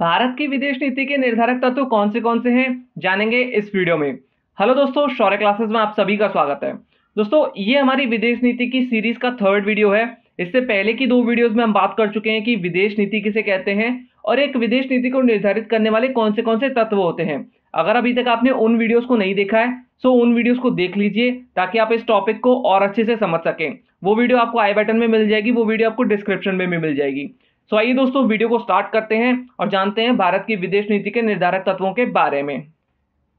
भारत की विदेश नीति के निर्धारक तत्व कौन से हैं, जानेंगे इस वीडियो में। हेलो दोस्तों, शौर्य क्लासेस में आप सभी का स्वागत है। दोस्तों, ये हमारी विदेश नीति की सीरीज का थर्ड वीडियो है। इससे पहले की दो वीडियोस में हम बात कर चुके हैं कि विदेश नीति किसे कहते हैं और एक विदेश नीति को निर्धारित करने वाले कौन से तत्व होते हैं। अगर अभी तक आपने उन वीडियोस को नहीं देखा है तो उन वीडियोस को देख लीजिए ताकि आप इस टॉपिक को और अच्छे से समझ सकें। वो वीडियो आपको आई बटन में मिल जाएगी, वो वीडियो आपको डिस्क्रिप्शन में भी मिल जाएगी। तो आइए दोस्तों, वीडियो को स्टार्ट करते हैं और जानते हैं भारत की विदेश नीति के निर्धारक तत्वों के बारे में।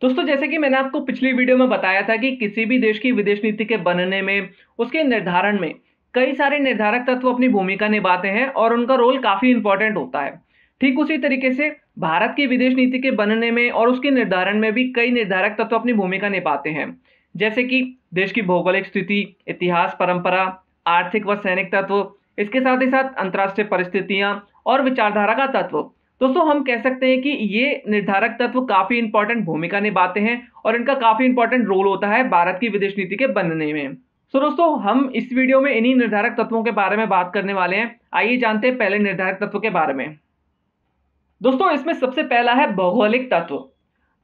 दोस्तों, जैसे कि मैंने आपको पिछली वीडियो में बताया था कि किसी भी देश की विदेश नीति के बनने में, उसके निर्धारण में कई सारे निर्धारक तत्व अपनी भूमिका निभाते हैं और उनका रोल काफी इंपॉर्टेंट होता है। ठीक उसी तरीके से भारत की विदेश नीति के बनने में और उसके निर्धारण में भी कई निर्धारक तत्व अपनी भूमिका निभाते हैं, जैसे कि देश की भौगोलिक स्थिति, इतिहास, परंपरा, आर्थिक व सैनिक तत्व, इसके साथ ही साथ अंतर्राष्ट्रीय परिस्थितियां और विचारधारा का तत्व। दोस्तों, हम कह सकते हैं कि ये निर्धारक तत्व काफी इंपॉर्टेंट भूमिका निभाते हैं और इनका काफी इंपॉर्टेंट रोल होता है भारत की विदेश नीति के बनने में। तो दोस्तों, हम इस वीडियो में इन्हीं निर्धारक तत्वों के बारे में बात करने वाले हैं। आइए जानते हैं पहले निर्धारक तत्व के बारे में। दोस्तों, इसमें सबसे पहला है भौगोलिक तत्व।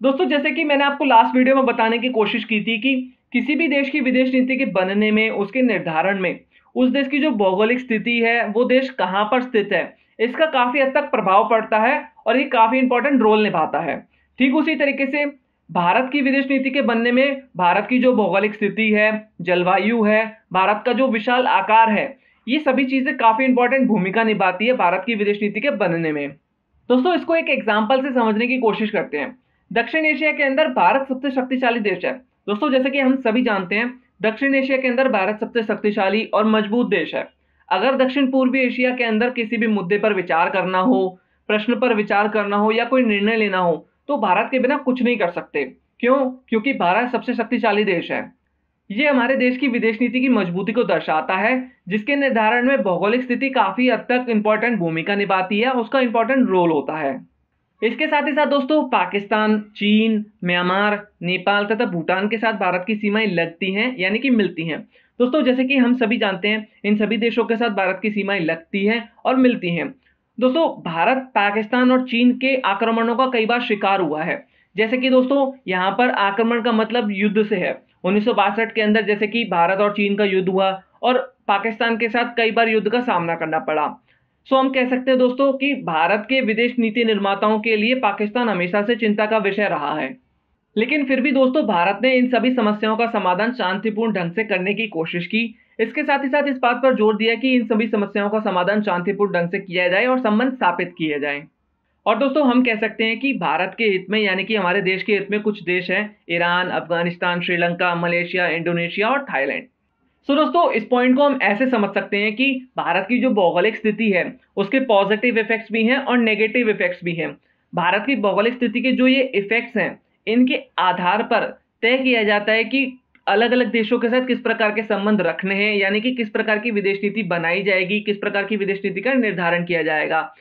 दोस्तों, जैसे कि मैंने आपको लास्ट वीडियो में बताने की कोशिश की थी कि किसी भी देश की विदेश नीति के बनने में, उसके निर्धारण में उस देश की जो भौगोलिक स्थिति है, वो देश कहां पर स्थित है, इसका काफी हद तक प्रभाव पड़ता है और ये काफी इंपॉर्टेंट रोल निभाता है। ठीक उसी तरीके से भारत की विदेश नीति के बनने में भारत की जो भौगोलिक स्थिति है, जलवायु है, भारत का जो विशाल आकार है, ये सभी चीजें काफी इंपॉर्टेंट भूमिका निभाती है भारत की विदेश नीति के बनने में। दोस्तों, इसको एक एग्जाम्पल से समझने की कोशिश करते हैं। दक्षिण एशिया के अंदर भारत सबसे शक्तिशाली देश है। दोस्तों, जैसे कि हम सभी जानते हैं, दक्षिण एशिया के अंदर भारत सबसे शक्तिशाली और मजबूत देश है। अगर दक्षिण पूर्वी एशिया के अंदर किसी भी मुद्दे पर विचार करना हो, प्रश्न पर विचार करना हो या कोई निर्णय लेना हो, तो भारत के बिना कुछ नहीं कर सकते। क्यों? क्योंकि भारत सबसे शक्तिशाली देश है। ये हमारे देश की विदेश नीति की मजबूती को दर्शाता है, जिसके निर्धारण में भौगोलिक स्थिति काफी हद तक इंपॉर्टेंट भूमिका निभाती है, उसका इंपॉर्टेंट रोल होता है। इसके साथ ही साथ दोस्तों, पाकिस्तान, चीन, म्यांमार, नेपाल तथा भूटान के साथ भारत की सीमाएं लगती हैं, यानी कि मिलती हैं। दोस्तों, जैसे कि हम सभी जानते हैं, इन सभी देशों के साथ भारत की सीमाएं लगती हैं और मिलती हैं। दोस्तों, भारत पाकिस्तान और चीन के आक्रमणों का कई बार शिकार हुआ है। जैसे कि दोस्तों, यहाँ पर आक्रमण का मतलब युद्ध से है। 1962 के अंदर जैसे कि भारत और चीन का युद्ध हुआ और पाकिस्तान के साथ कई बार युद्ध का सामना करना पड़ा। सो हम कह सकते हैं दोस्तों कि भारत के विदेश नीति निर्माताओं के लिए पाकिस्तान हमेशा से चिंता का विषय रहा है। लेकिन फिर भी दोस्तों, भारत ने इन सभी समस्याओं का समाधान शांतिपूर्ण ढंग से करने की कोशिश की। इसके साथ ही साथ इस बात पर जोर दिया कि इन सभी समस्याओं का समाधान शांतिपूर्ण ढंग से किया जाए और संबंध स्थापित किए जाएं। और दोस्तों, हम कह सकते हैं कि भारत के हित में, यानी कि हमारे देश के हित में कुछ देश हैं: Iran, Afghanistan, Sri Lanka, Malaysia, Indonesia और थाईलैंड। सो दोस्तों, इस पॉइंट को हम ऐसे समझ सकते हैं कि भारत की जो भौगोलिक स्थिति है, उसके पॉजिटिव इफेक्ट्स भी हैं और नेगेटिव इफेक्ट्स भी हैं। भारत की भौगोलिक स्थिति के जो ये इफेक्ट्स हैं, इनके आधार पर तय किया जाता है कि अलग अलग देशों के साथ किस प्रकार के संबंध रखने हैं, यानी कि किस प्रकार की विदेश नीति बनाई जाएगी, किस प्रकार की विदेश नीति का निर्धारण किया जाएगा।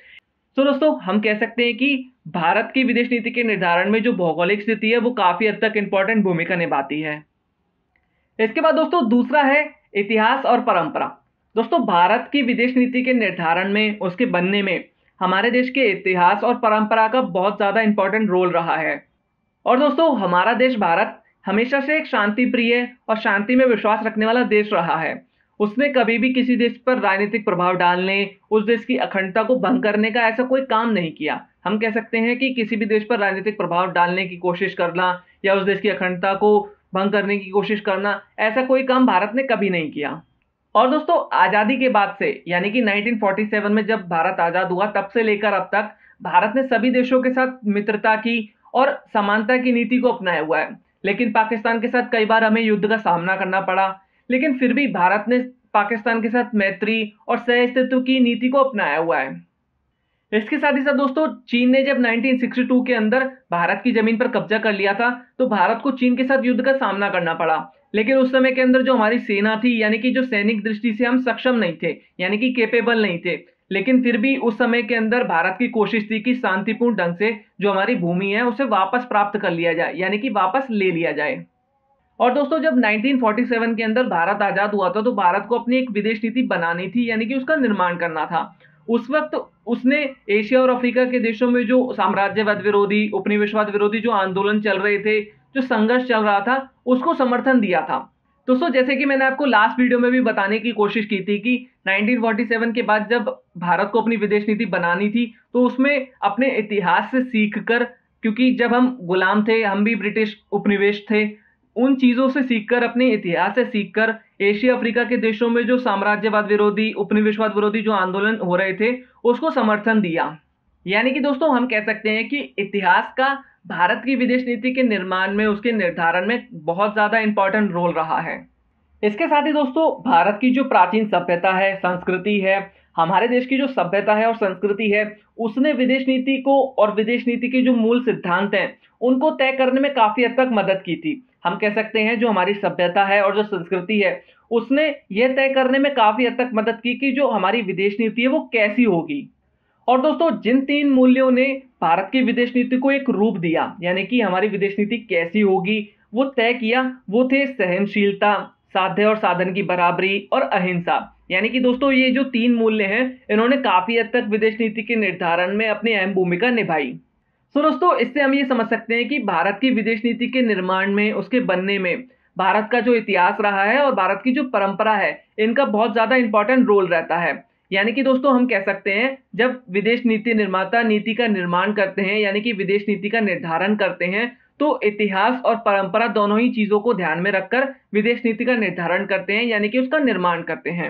तो दोस्तों, हम कह सकते हैं कि भारत की विदेश नीति के निर्धारण में जो भौगोलिक स्थिति है, वो काफी हद तक इंपॉर्टेंट भूमिका निभाती है। इसके बाद दोस्तों, दूसरा है इतिहास और परंपरा। दोस्तों, भारत की विदेश नीति के निर्धारण में, उसके बनने में हमारे देश के इतिहास और परंपरा का बहुत ज्यादा इंपॉर्टेंट रोल रहा है। और दोस्तों, हमारा देश भारत हमेशा से एक शांति प्रिय और शांति में विश्वास रखने वाला देश रहा है। उसने कभी भी किसी देश पर राजनीतिक प्रभाव डालने, उस देश की अखंडता को भंग करने का ऐसा कोई काम नहीं किया। हम कह सकते हैं कि किसी भी देश पर राजनीतिक प्रभाव डालने की कोशिश करना या उस देश की अखंडता को भंग करने की कोशिश करना, ऐसा कोई काम भारत ने कभी नहीं किया। और दोस्तों, आजादी के बाद से, यानी कि 1947 में जब भारत आजाद हुआ, तब से लेकर अब तक भारत ने सभी देशों के साथ मित्रता की और समानता की नीति को अपनाया हुआ है। लेकिन पाकिस्तान के साथ कई बार हमें युद्ध का सामना करना पड़ा, लेकिन फिर भी भारत ने पाकिस्तान के साथ मैत्री और सहअस्तित्व की नीति को अपनाया हुआ है। इसके साथ ही साथ दोस्तों, चीन ने जब 1962 के अंदर भारत की जमीन पर कब्जा कर लिया था, तो भारत को चीन के साथ युद्ध का सामना करना पड़ा। लेकिन उस समय के अंदर जो हमारी सेना थी, यानी कि जो सैनिक दृष्टि से हम सक्षम नहीं थे, यानी कि केपेबल नहीं थे, लेकिन फिर भी उस समय के अंदर भारत की कोशिश थी कि शांतिपूर्ण ढंग से जो हमारी भूमि है उसे वापस प्राप्त कर लिया जाए, यानी कि वापस ले लिया जाए। और दोस्तों, जब 1947 के अंदर भारत आजाद हुआ था, तो भारत को अपनी एक विदेश नीति बनानी थी, यानी कि उसका निर्माण करना था। उस वक्त उसने एशिया और अफ्रीका के देशों में जो साम्राज्यवाद विरोधी, उपनिवेशवाद विरोधी जो आंदोलन चल रहे थे, जो संघर्ष चल रहा था, उसको समर्थन दिया था। दोस्तों, जैसे कि मैंने आपको लास्ट वीडियो में भी बताने की कोशिश की थी कि 1947 के बाद जब भारत को अपनी विदेश नीति बनानी थी, तो उसमें अपने इतिहास से सीखकर, क्योंकि जब हम गुलाम थे, हम भी ब्रिटिश उपनिवेश थे, उन चीज़ों से सीखकर, अपने इतिहास से सीखकर एशिया अफ्रीका के देशों में जो साम्राज्यवाद विरोधी, उपनिवेशवाद विरोधी जो आंदोलन हो रहे थे, उसको समर्थन दिया। यानी कि दोस्तों, हम कह सकते हैं कि इतिहास का भारत की विदेश नीति के निर्माण में, उसके निर्धारण में बहुत ज़्यादा इंपॉर्टेंट रोल रहा है। इसके साथ ही दोस्तों, भारत की जो प्राचीन सभ्यता है, संस्कृति है, हमारे देश की जो सभ्यता है और संस्कृति है, उसने विदेश नीति को और विदेश नीति के जो मूल सिद्धांत हैं, उनको तय करने में काफ़ी हद तक मदद की थी। हम कह सकते हैं जो हमारी सभ्यता है और जो संस्कृति है, उसने यह तय करने में काफ़ी हद तक मदद की कि जो हमारी विदेश नीति है वो कैसी होगी। और दोस्तों, जिन 3 मूल्यों ने भारत की विदेश नीति को एक रूप दिया, यानी कि हमारी विदेश नीति कैसी होगी, वो तय किया, वो थे सहनशीलता, साध्य और साधन की बराबरी और अहिंसा। यानी कि दोस्तों, ये जो 3 मूल्य हैं, इन्होंने काफ़ी हद तक विदेश नीति के निर्धारण में अपनी अहम भूमिका निभाई। तो दोस्तों, इससे हम ये समझ सकते हैं कि भारत की विदेश नीति के निर्माण में, उसके बनने में भारत का जो इतिहास रहा है और भारत की जो परंपरा है, इनका बहुत ज़्यादा इंपॉर्टेंट रोल रहता है। यानी कि दोस्तों, हम कह सकते हैं जब विदेश नीति निर्माता नीति का निर्माण करते हैं, यानी कि विदेश नीति का निर्धारण करते हैं, तो इतिहास और परंपरा दोनों ही चीज़ों को ध्यान में रखकर विदेश नीति का निर्धारण करते हैं, यानी कि उसका निर्माण करते हैं।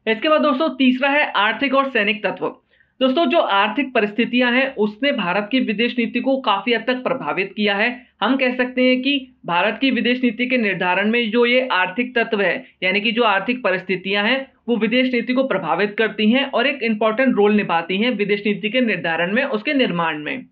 इसके बाद दोस्तों, तीसरा है आर्थिक और सैनिक तत्व। दोस्तों, जो आर्थिक परिस्थितियां हैं, उसने भारत की विदेश नीति को काफ़ी हद तक प्रभावित किया है। हम कह सकते हैं कि भारत की विदेश नीति के निर्धारण में जो ये आर्थिक तत्व है, यानी कि जो आर्थिक परिस्थितियां हैं, वो विदेश नीति को प्रभावित करती हैं और एक इंपॉर्टेंट रोल निभाती हैं विदेश नीति के निर्धारण में, उसके निर्माण में।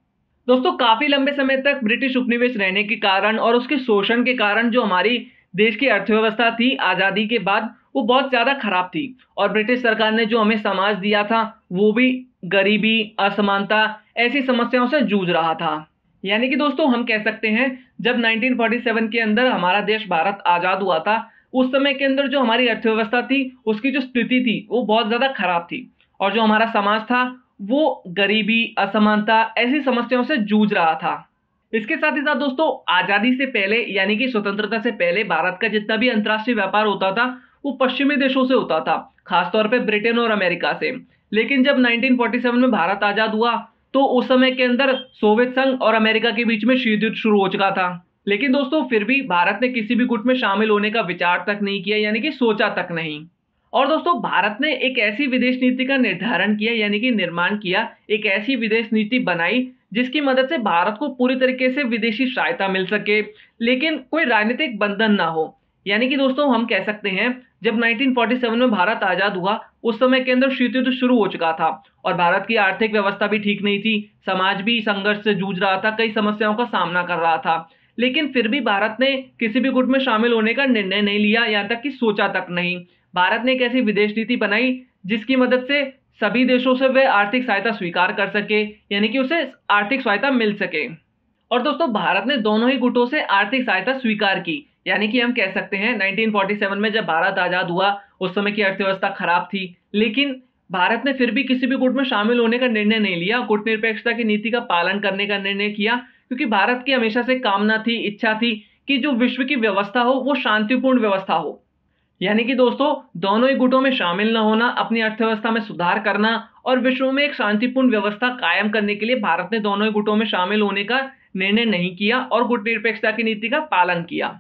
दोस्तों, काफ़ी लंबे समय तक ब्रिटिश उपनिवेश रहने के कारण और उसके शोषण के कारण जो हमारी देश की अर्थव्यवस्था थी आज़ादी के बाद, वो बहुत ज़्यादा खराब थी। और ब्रिटिश सरकार ने जो हमें समाज दिया था, वो भी गरीबी, असमानता, ऐसी समस्याओं से जूझ रहा था। यानी कि दोस्तों, हम कह सकते हैं जब 1947 के अंदर हमारा देश भारत आज़ाद हुआ था, उस समय के अंदर जो हमारी अर्थव्यवस्था थी, उसकी जो स्थिति थी, वो बहुत ज़्यादा खराब थी। और जो हमारा समाज था, वो गरीबी, असमानता, ऐसी समस्याओं से जूझ रहा था। इसके साथ ही साथ दोस्तों, आज़ादी से पहले, यानी कि स्वतंत्रता से पहले, भारत का जितना भी अंतर्राष्ट्रीय व्यापार होता था, वो पश्चिमी देशों से होता था, खासतौर पे ब्रिटेन और अमेरिका से। लेकिन जब 1947 में भारत आज़ाद हुआ, तो उस समय के अंदर सोवियत संघ और अमेरिका के बीच में शीत युद्ध शुरू हो चुका था। लेकिन दोस्तों, फिर भी भारत ने किसी भी गुट में शामिल होने का विचार तक नहीं किया, यानी कि सोचा तक नहीं। और दोस्तों, भारत ने एक ऐसी विदेश नीति का निर्धारण किया, यानी कि निर्माण किया, एक ऐसी विदेश नीति बनाई जिसकी मदद से भारत को पूरी तरीके से विदेशी सहायता मिल सके, लेकिन कोई राजनीतिक बंधन ना हो। यानी कि दोस्तों, हम कह सकते हैं जब 1947 में भारत आज़ाद हुआ, उस समय के अंदर शीत युद्ध शुरू हो चुका था और भारत की आर्थिक व्यवस्था भी ठीक नहीं थी, समाज भी संघर्ष से जूझ रहा था, कई समस्याओं का सामना कर रहा था। लेकिन फिर भी भारत ने किसी भी गुट में शामिल होने का निर्णय नहीं लिया, यहाँ तक कि सोचा तक नहीं। भारत ने एक ऐसी विदेश नीति बनाई जिसकी मदद से सभी देशों से वह आर्थिक सहायता स्वीकार कर सके, यानी कि उसे आर्थिक सहायता मिल सके। और दोस्तों, भारत ने दोनों ही गुटों से आर्थिक सहायता स्वीकार की। यानी कि हम कह सकते हैं 1947 में जब भारत आज़ाद हुआ, उस समय की अर्थव्यवस्था खराब थी, लेकिन भारत ने फिर भी किसी भी गुट में शामिल होने का निर्णय नहीं लिया, गुटनिरपेक्षता की नीति का पालन करने का निर्णय किया, क्योंकि भारत की हमेशा से कामना थी, इच्छा थी कि जो विश्व की व्यवस्था हो, वो शांतिपूर्ण व्यवस्था हो। यानी कि दोस्तों, दोनों ही गुटों में शामिल न होना, अपनी अर्थव्यवस्था में सुधार करना और विश्व में एक शांतिपूर्ण व्यवस्था कायम करने के लिए भारत ने दोनों ही गुटों में शामिल होने का निर्णय नहीं किया और गुटनिरपेक्षता की नीति का पालन किया।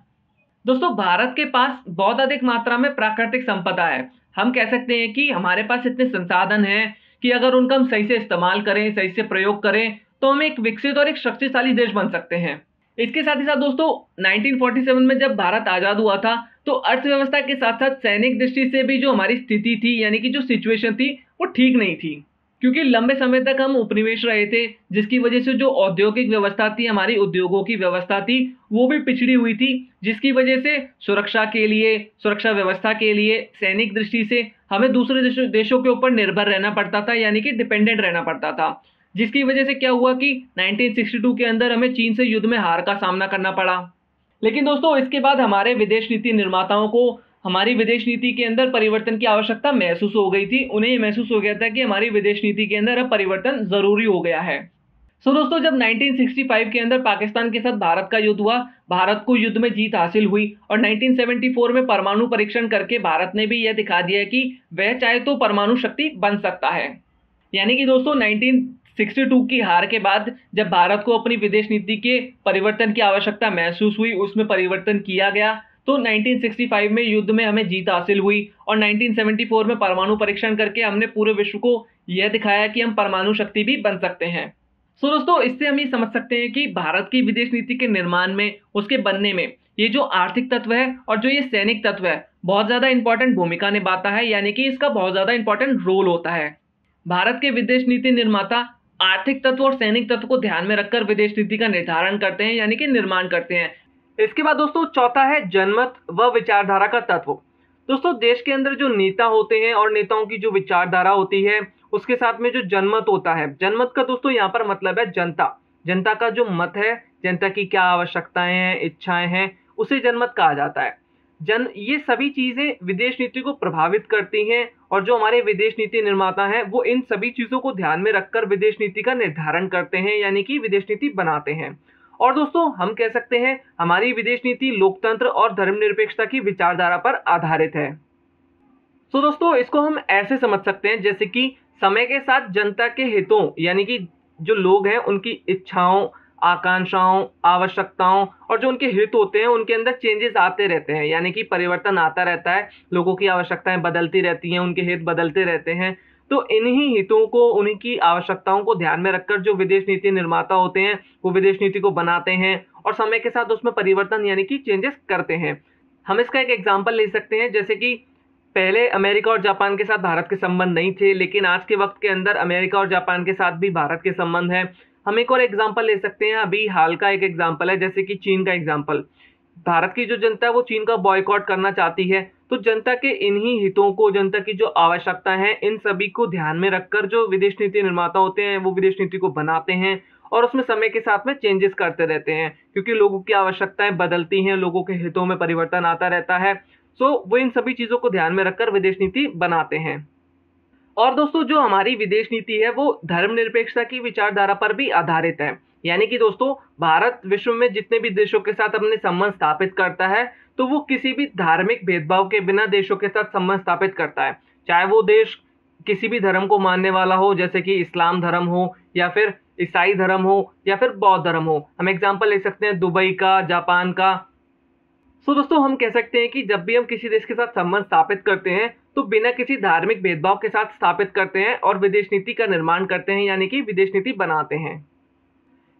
दोस्तों, भारत के पास बहुत अधिक मात्रा में प्राकृतिक संपदा है। हम कह सकते हैं कि हमारे पास इतने संसाधन हैं कि अगर उनका हम सही से इस्तेमाल करें, सही से प्रयोग करें, तो हम एक विकसित और एक शक्तिशाली देश बन सकते हैं। इसके साथ ही साथ दोस्तों, 1947 में जब भारत आज़ाद हुआ था, तो अर्थव्यवस्था के साथ साथ सैनिक दृष्टि से भी जो हमारी स्थिति थी, यानी कि जो सिचुएशन थी, वो ठीक नहीं थी, क्योंकि लंबे समय तक हम उपनिवेश रहे थे, जिसकी वजह से जो औद्योगिक व्यवस्था थी, हमारी उद्योगों की व्यवस्था थी, वो भी पिछड़ी हुई थी, जिसकी वजह से सुरक्षा के लिए, सुरक्षा व्यवस्था के लिए, सैनिक दृष्टि से हमें दूसरे देशों के ऊपर निर्भर रहना पड़ता था, यानी कि डिपेंडेंट रहना पड़ता था। जिसकी वजह से क्या हुआ कि 1962 के अंदर हमें चीन से युद्ध में हार का सामना करना पड़ा। लेकिन दोस्तों, इसके बाद हमारे विदेश नीति निर्माताओं को हमारी विदेश नीति के अंदर परिवर्तन की आवश्यकता महसूस हो गई थी। उन्हें ये महसूस हो गया था कि हमारी विदेश नीति के अंदर अब परिवर्तन जरूरी हो गया है। दोस्तों, जब 1965 के अंदर पाकिस्तान के साथ भारत का युद्ध हुआ, भारत को युद्ध में जीत हासिल हुई और 1974 में परमाणु परीक्षण करके भारत ने भी यह दिखा दिया कि वह चाहे तो परमाणु शक्ति बन सकता है। यानी कि दोस्तों 1962 की हार के बाद जब भारत को अपनी विदेश नीति के परिवर्तन की आवश्यकता महसूस हुई, उसमें परिवर्तन किया गया, तो 1965 में युद्ध में हमें जीत हासिल हुई और 1974 में परमाणु परीक्षण करके हमने पूरे विश्व को यह दिखाया कि हम परमाणु शक्ति भी बन सकते हैं। दोस्तों, इससे हम ये समझ सकते हैं कि भारत की विदेश नीति के निर्माण में, उसके बनने में ये जो आर्थिक तत्व है और जो ये सैनिक तत्व है, बहुत ज्यादा इंपॉर्टेंट भूमिका निभाता है। यानी कि इसका बहुत ज्यादा इंपॉर्टेंट रोल होता है। भारत के विदेश नीति निर्माता आर्थिक तत्व और सैनिक तत्व को ध्यान में रखकर विदेश नीति का निर्धारण करते हैं, यानी कि निर्माण करते हैं। इसके बाद दोस्तों चौथा है जनमत व विचारधारा का तत्व। दोस्तों, देश के अंदर जो नेता होते हैं और नेताओं की जो विचारधारा होती है, उसके साथ में जो जनमत होता है, जनमत का दोस्तों यहाँ पर मतलब है जनता। जनता का जो मत है, जनता की क्या आवश्यकताएं हैं, इच्छाएं हैं, उसे जनमत कहा जाता है। ये सभी चीजें विदेश नीति को प्रभावित करती हैं और जो हमारे विदेश नीति निर्माता हैं वो इन सभी चीजों को ध्यान में रखकर विदेश नीति का निर्धारण करते हैं, यानी कि विदेश नीति बनाते हैं। और दोस्तों, हम कह सकते हैं हमारी विदेश नीति लोकतंत्र और धर्मनिरपेक्षता की विचारधारा पर आधारित है। दोस्तों, इसको हम ऐसे समझ सकते हैं जैसे कि समय के साथ जनता के हितों, यानी कि जो लोग हैं उनकी इच्छाओं, आकांक्षाओं, आवश्यकताओं और जो उनके हित होते हैं उनके अंदर चेंजेस आते रहते हैं, यानी कि परिवर्तन आता रहता है। लोगों की आवश्यकताएं बदलती रहती हैं, उनके हित बदलते रहते हैं। तो इन्हीं हितों को, उनकी आवश्यकताओं को ध्यान में रखकर जो विदेश नीति निर्माता होते हैं वो विदेश नीति को बनाते हैं और समय के साथ उसमें परिवर्तन यानी कि चेंजेस करते हैं। हम इसका एक एग्जाम्पल ले सकते हैं, जैसे कि पहले अमेरिका और जापान के साथ भारत के संबंध नहीं थे, लेकिन आज के वक्त के अंदर अमेरिका और जापान के साथ भी भारत के संबंध है। हम एक और एग्जाम्पल ले सकते हैं, अभी हाल का एक एग्जाम्पल है, जैसे कि चीन का एग्जाम्पल। भारत की जो जनता है वो चीन का बॉयकॉट करना चाहती है। तो जनता के इन्हीं हितों को, जनता की जो आवश्यकता है, इन सभी को ध्यान में रखकर जो विदेश नीति निर्माता होते हैं वो विदेश नीति को बनाते हैं और उसमें समय के साथ में चेंजेस करते रहते हैं, क्योंकि लोगों की आवश्यकताएं बदलती हैं, लोगों के हितों में परिवर्तन आता रहता है। वो इन सभी चीजों को ध्यान में रखकर विदेश नीति बनाते हैं। और दोस्तों, जो हमारी विदेश नीति है वो धर्मनिरपेक्षता की विचारधारा पर भी आधारित है। यानी कि दोस्तों, भारत विश्व में जितने भी देशों के साथ अपने संबंध स्थापित करता है तो वो किसी भी धार्मिक भेदभाव के बिना देशों के साथ संबंध स्थापित करता है, चाहे वो देश किसी भी धर्म को मानने वाला हो, जैसे कि इस्लाम धर्म हो या फिर ईसाई धर्म हो या फिर बौद्ध धर्म हो। हम एग्जाम्पल ले सकते हैं दुबई का, जापान का। दोस्तों, हम कह सकते हैं कि जब भी हम किसी देश के साथ संबंध स्थापित करते हैं तो बिना किसी धार्मिक भेदभाव के साथ स्थापित करते हैं और विदेश नीति का निर्माण करते हैं, यानी कि विदेश नीति बनाते हैं।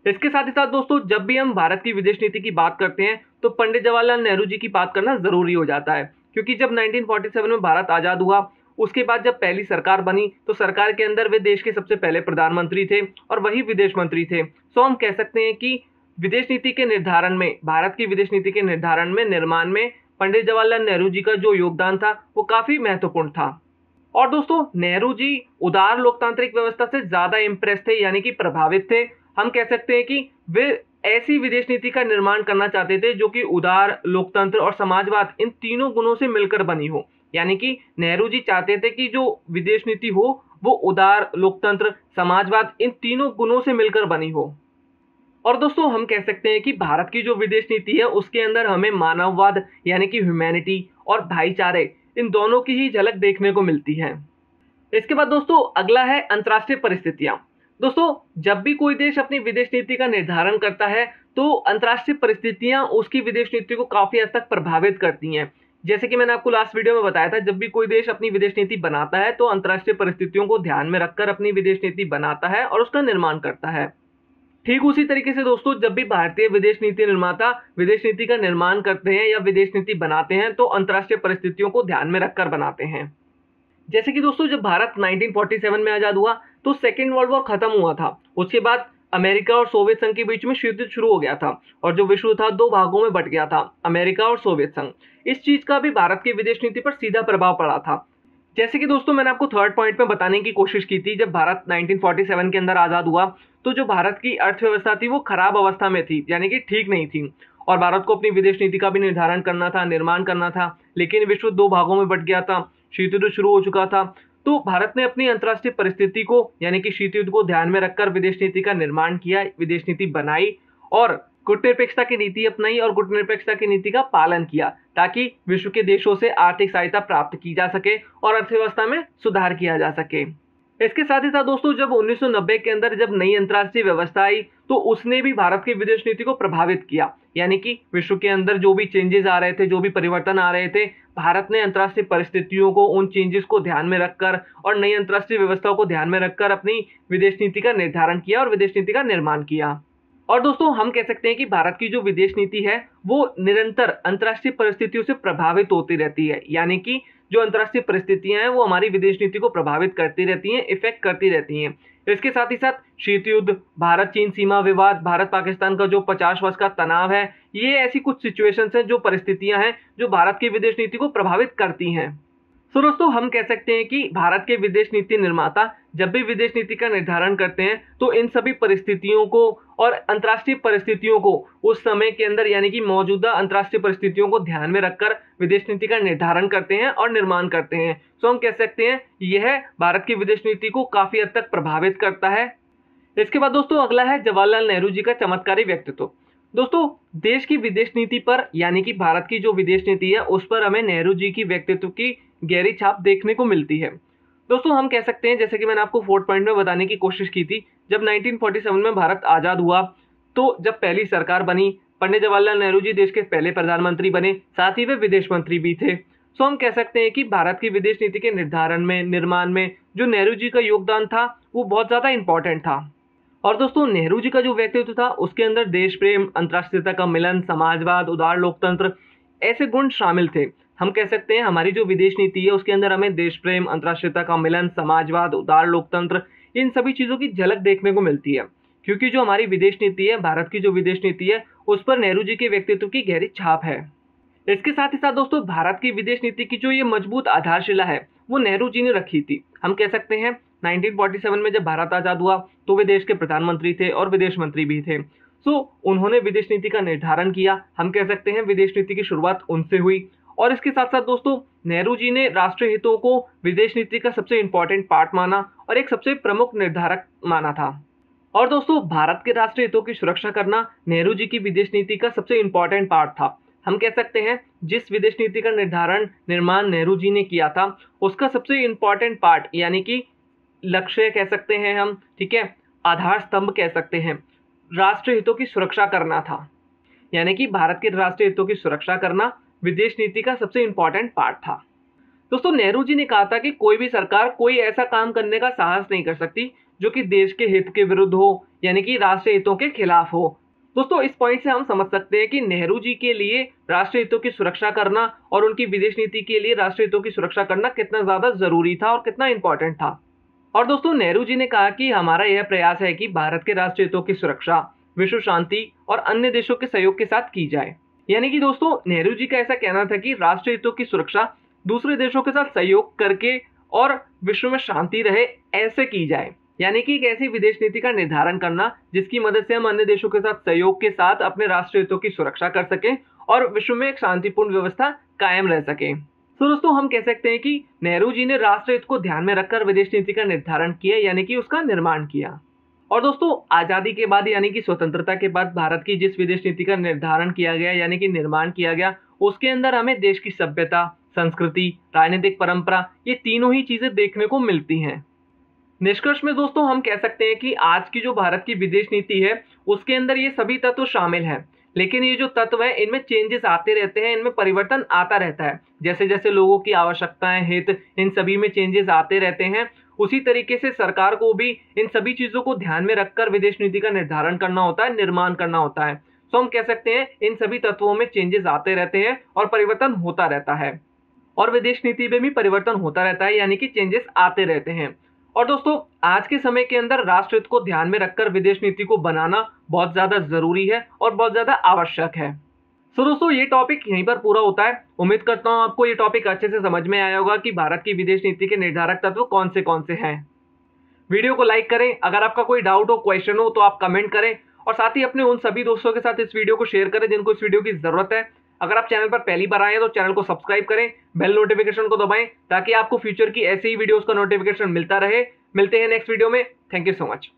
इसके साथ ही साथ दोस्तों, जब भी हम भारत की विदेश नीति की बात करते हैं तो पंडित जवाहरलाल नेहरू जी की बात करना जरूरी हो जाता है, क्योंकि जब 1947 में भारत आजाद हुआ, उसके बाद जब पहली सरकार बनी तो सरकार के अंदर वे देश के सबसे पहले प्रधानमंत्री थे और वही विदेश मंत्री थे। हम कह सकते हैं कि विदेश नीति के निर्धारण में, भारत की विदेश नीति के निर्धारण में, निर्माण में पंडित जवाहरलाल नेहरू जी का जो योगदान था वो काफी महत्वपूर्ण था। और दोस्तों, नेहरू जी उदार लोकतांत्रिक व्यवस्था से ज्यादा इंप्रेस थे, यानी कि प्रभावित थे। हम कह सकते हैं कि वे ऐसी विदेश नीति का निर्माण करना चाहते थे जो कि उदार, लोकतंत्र और समाजवाद इन तीनों गुणों से मिलकर बनी हो। यानी कि नेहरू जी चाहते थे कि जो विदेश नीति हो वो उदार, लोकतंत्र, समाजवाद इन तीनों गुणों से मिलकर बनी हो। और दोस्तों, हम कह सकते हैं कि भारत की जो विदेश नीति है उसके अंदर हमें मानववाद यानी कि ह्यूमैनिटी और भाईचारे, इन दोनों की ही झलक देखने को मिलती है। इसके बाद दोस्तों, अगला है अंतर्राष्ट्रीय परिस्थितियां। दोस्तों, जब भी कोई देश अपनी विदेश नीति का निर्धारण करता है तो अंतर्राष्ट्रीय परिस्थितियां उसकी विदेश नीति को काफी हद तक प्रभावित करती हैं। जैसे कि मैंने आपको लास्ट वीडियो में बताया था, जब भी कोई देश अपनी विदेश नीति बनाता है तो अंतर्राष्ट्रीय परिस्थितियों को ध्यान में रखकर अपनी विदेश नीति बनाता है और उसका निर्माण करता है। ठीक उसी तरीके से दोस्तों, जब भी भारतीय विदेश नीति निर्माता विदेश नीति का निर्माण करते हैं या विदेश नीति बनाते हैं तो अंतर्राष्ट्रीय परिस्थितियों को ध्यान में रखकर बनाते हैं। जैसे कि दोस्तों, जब भारत 1947 में आजाद हुआ तो सेकेंड वर्ल्ड वॉर खत्म हुआ था। उसके बाद अमेरिका और सोवियत संघ के बीच में युद्ध शुरू हो गया था और जो विश्व था दो भागों में बंट गया था, अमेरिका और सोवियत संघ। इस चीज का भी भारत की विदेश नीति पर सीधा प्रभाव पड़ा था। जैसे कि दोस्तों, मैंने आपको थर्ड पॉइंट में बताने की कोशिश की थी, जब भारत 1947 के अंदर आजाद हुआ तो जो भारत की अर्थव्यवस्था थी वो खराब अवस्था में थी, यानी कि ठीक नहीं थी। और भारत को अपनी विदेश नीति का भी निर्धारण करना था, निर्माण करना था। लेकिन विश्व दो भागों में बट गया था, शीत युद्ध शुरू हो चुका था। तो भारत ने अपनी अंतर्राष्ट्रीय परिस्थिति को यानी कि शीत युद्ध को ध्यान में रखकर विदेश नीति का निर्माण किया, विदेश नीति बनाई और गुटनिरपेक्षता की नीति अपनाई और गुटनिरपेक्षता की नीति का पालन किया, ताकि विश्व के देशों से आर्थिक सहायता प्राप्त की जा सके और अर्थव्यवस्था में सुधार किया जा सके। इसके साथ ही साथ दोस्तों, जब 1990 के अंदर जब नई अंतर्राष्ट्रीय व्यवस्था आई तो उसने भी भारत की विदेश नीति को प्रभावित किया। यानी कि विश्व के अंदर जो भी चेंजेस आ रहे थे, जो भी परिवर्तन आ रहे थे, भारत ने अंतर्राष्ट्रीय परिस्थितियों को, उन चेंजेस को ध्यान में रखकर और नई अंतर्राष्ट्रीय व्यवस्थाओं को ध्यान में रखकर अपनी विदेश नीति का निर्धारण किया और विदेश नीति का निर्माण किया। और दोस्तों, हम कह सकते हैं कि भारत की जो विदेश नीति है वो निरंतर अंतर्राष्ट्रीय परिस्थितियों से प्रभावित होती रहती है। यानी कि जो अंतर्राष्ट्रीय परिस्थितियां हैं वो हमारी विदेश नीति को प्रभावित करती रहती हैं, इफेक्ट करती रहती हैं। इसके साथ ही साथ शीत युद्ध, भारत चीन सीमा विवाद, भारत पाकिस्तान का जो 50 वर्ष का तनाव है, ये ऐसी कुछ सिचुएशंस हैं, जो परिस्थितियां हैं जो भारत की विदेश नीति को प्रभावित करती हैं। तो दोस्तों, हम कह सकते हैं कि भारत के विदेश नीति निर्माता जब भी विदेश नीति का निर्धारण करते हैं तो इन सभी परिस्थितियों को और अंतर्राष्ट्रीय परिस्थितियों को उस समय के अंदर यानी कि मौजूदा अंतर्राष्ट्रीय परिस्थितियों को ध्यान में रखकर विदेश नीति का निर्धारण करते हैं और निर्माण करते हैं। तो हम कह सकते हैं यह भारत की विदेश नीति को काफी हद तक प्रभावित करता है। इसके बाद दोस्तों, अगला है जवाहरलाल नेहरू जी का चमत्कारी व्यक्तित्व। दोस्तों, देश की विदेश नीति पर यानी कि भारत की जो विदेश नीति है उस पर हमें नेहरू जी की व्यक्तित्व की गहरी छाप देखने को मिलती है। दोस्तों, हम कह सकते हैं, जैसे कि मैंने आपको 4 पॉइंट में बताने की कोशिश की थी, जब 1947 में भारत आज़ाद हुआ तो जब पहली सरकार बनी, पंडित जवाहरलाल नेहरू जी देश के पहले प्रधानमंत्री बने, साथ ही वे विदेश मंत्री भी थे। सो हम कह सकते हैं कि भारत की विदेश नीति के निर्धारण में, निर्माण में जो नेहरू जी का योगदान था वो बहुत ज़्यादा इंपॉर्टेंट था। और दोस्तों, नेहरू जी का जो व्यक्तित्व था उसके अंदर देश प्रेम, अंतर्राष्ट्रीयता का मिलन, समाजवाद, उदार लोकतंत्र ऐसे गुण शामिल थे। हम कह सकते हैं हमारी जो विदेश नीति है उसके अंदर हमें देश प्रेम, अंतर्राष्ट्रीयता का मिलन, समाजवाद, उदार लोकतंत्र इन सभी चीज़ों की झलक देखने को मिलती है, क्योंकि जो हमारी विदेश नीति है, भारत की जो विदेश नीति है, उस पर नेहरू जी के व्यक्तित्व की गहरी छाप है। इसके साथ ही साथ दोस्तों, भारत की विदेश नीति की जो ये मजबूत आधारशिला है वो नेहरू जी ने रखी थी। हम कह सकते हैं 1947 में जब भारत आज़ाद हुआ तो वे देश के प्रधानमंत्री थे और विदेश मंत्री भी थे। उन्होंने विदेश नीति का निर्धारण किया। हम कह सकते हैं विदेश नीति की शुरुआत उनसे हुई। और इसके साथ साथ दोस्तों, नेहरू जी ने राष्ट्रीय हितों को विदेश नीति का सबसे इंपॉर्टेंट पार्ट माना और एक सबसे प्रमुख निर्धारक माना था। और दोस्तों, भारत के राष्ट्रीय हितों की सुरक्षा करना नेहरू जी की विदेश नीति का सबसे इंपॉर्टेंट पार्ट था। हम कह सकते हैं जिस विदेश नीति का निर्माण नेहरू जी ने किया था उसका सबसे इंपॉर्टेंट पार्ट यानी कि लक्ष्य कह सकते हैं हम, ठीक है, आधार स्तंभ कह सकते हैं, राष्ट्रीय हितों की सुरक्षा करना था। यानी कि भारत के राष्ट्रीय हितों की सुरक्षा करना विदेश नीति का सबसे इंपॉर्टेंट पार्ट था। दोस्तों, नेहरू जी ने कहा था कि कोई भी सरकार कोई ऐसा काम करने का साहस नहीं कर सकती जो कि देश के हित के विरुद्ध हो, यानी कि राष्ट्रीय हितों के खिलाफ हो। दोस्तों, इस पॉइंट से हम समझ सकते हैं कि नेहरू जी के लिए राष्ट्रीय हितों की सुरक्षा करना और उनकी विदेश नीति के लिए राष्ट्रीय हितों की सुरक्षा करना कितना ज्यादा जरूरी था और कितना इंपॉर्टेंट था। और दोस्तों, नेहरू जी ने कहा कि हमारा यह प्रयास है कि भारत के राष्ट्रीय हितों की सुरक्षा विश्व शांति और अन्य देशों के सहयोग के साथ की जाए। यानी कि दोस्तों, नेहरू जी का ऐसा कहना था कि राष्ट्रीय हितों की सुरक्षा दूसरे देशों के साथ सहयोग करके और विश्व में शांति रहे ऐसे की जाए। यानी कि एक ऐसी विदेश नीति का निर्धारण करना जिसकी मदद से हम अन्य देशों के साथ सहयोग के साथ अपने राष्ट्रीय हितों की सुरक्षा कर सकें और विश्व में एक शांतिपूर्ण व्यवस्था कायम रह सके। तो दोस्तों, हम कह सकते हैं कि नेहरू जी ने राष्ट्रीय हित को ध्यान में रखकर विदेश नीति का निर्धारण किया, यानी कि उसका निर्माण किया। और दोस्तों, आज़ादी के बाद यानी कि स्वतंत्रता के बाद भारत की जिस विदेश नीति का निर्धारण किया गया यानी कि निर्माण किया गया, उसके अंदर हमें देश की सभ्यता, संस्कृति, राजनीतिक परंपरा ये तीनों ही चीजें देखने को मिलती हैं। निष्कर्ष में दोस्तों, हम कह सकते हैं कि आज की जो भारत की विदेश नीति है उसके अंदर ये सभी तत्व शामिल हैं, लेकिन ये जो तत्व है इनमें चेंजेस आते रहते हैं, इनमें परिवर्तन आता रहता है। जैसे जैसे लोगों की आवश्यकताएं, हित, इन सभी में चेंजेस आते रहते हैं। उसी तरीके से सरकार को भी इन सभी चीजों को ध्यान में रखकर विदेश नीति का निर्धारण करना होता है, निर्माण करना होता है। तो हम कह सकते हैं इन सभी तत्वों में चेंजेस आते रहते हैं और परिवर्तन होता रहता है, और विदेश नीति में भी परिवर्तन होता रहता है, यानी कि चेंजेस आते रहते हैं। और दोस्तों, आज के समय के अंदर राष्ट्र हित को ध्यान में रखकर विदेश नीति को बनाना बहुत ज्यादा जरूरी है और बहुत ज्यादा आवश्यक है। तो दोस्तों, ये टॉपिक यहीं पर पूरा होता है। उम्मीद करता हूं आपको ये टॉपिक अच्छे से समझ में आया होगा कि भारत की विदेश नीति के निर्धारक तत्व कौन से हैं। वीडियो को लाइक करें, अगर आपका कोई डाउट हो, क्वेश्चन हो तो आप कमेंट करें, और साथ ही अपने उन सभी दोस्तों के साथ इस वीडियो को शेयर करें जिनको इस वीडियो की जरूरत है। अगर आप चैनल पर पहली बार आए हैं तो चैनल को सब्सक्राइब करें, बेल नोटिफिकेशन को दबाएं ताकि आपको फ्यूचर की ऐसे ही वीडियोस का नोटिफिकेशन मिलता रहे। मिलते हैं नेक्स्ट वीडियो में। Thank you so much.